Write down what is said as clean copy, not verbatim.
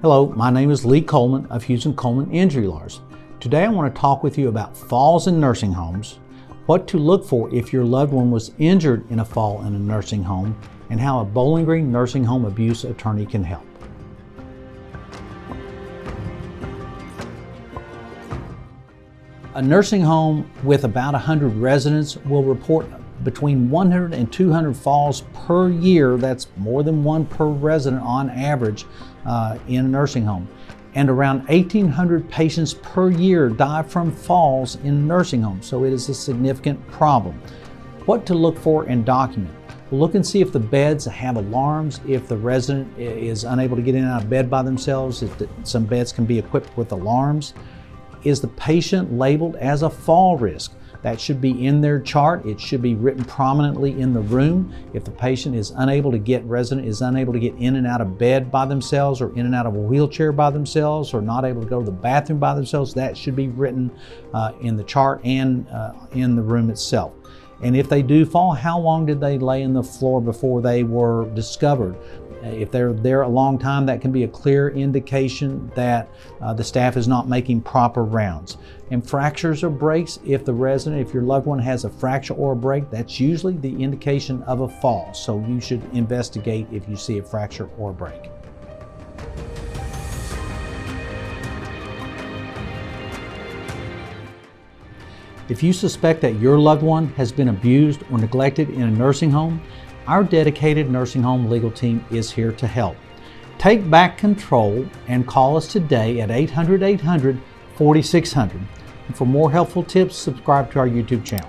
Hello, my name is Lee Coleman of Hughes and Coleman Injury Lawyers. Today I want to talk with you about falls in nursing homes, what to look for if your loved one was injured in a fall in a nursing home, and how a Bowling Green nursing home abuse attorney can help. A nursing home with about 100 residents will report between 100 and 200 falls per year. That's more than one per resident on average in a nursing home. And around 1,800 patients per year die from falls in nursing homes, so it is a significant problem. What to look for and document? Look and see if the beds have alarms, if the resident is unable to get in and out of bed by themselves, if some beds can be equipped with alarms. Is the patient labeled as a fall risk? That should be in their chart. It should be written prominently in the room. If the patient is unable to get, resident is unable to get in and out of bed by themselves or in and out of a wheelchair by themselves or not able to go to the bathroom by themselves, that should be written in the chart and in the room itself. And if they do fall, how long did they lay in the floor before they were discovered? If they're there a long time, that can be a clear indication that the staff is not making proper rounds. And fractures or breaks, if your loved one has a fracture or a break, that's usually the indication of a fall. So you should investigate if you see a fracture or a break. If you suspect that your loved one has been abused or neglected in a nursing home, our dedicated nursing home legal team is here to help. Take back control and call us today at 800-800-4600. And for more helpful tips, subscribe to our YouTube channel.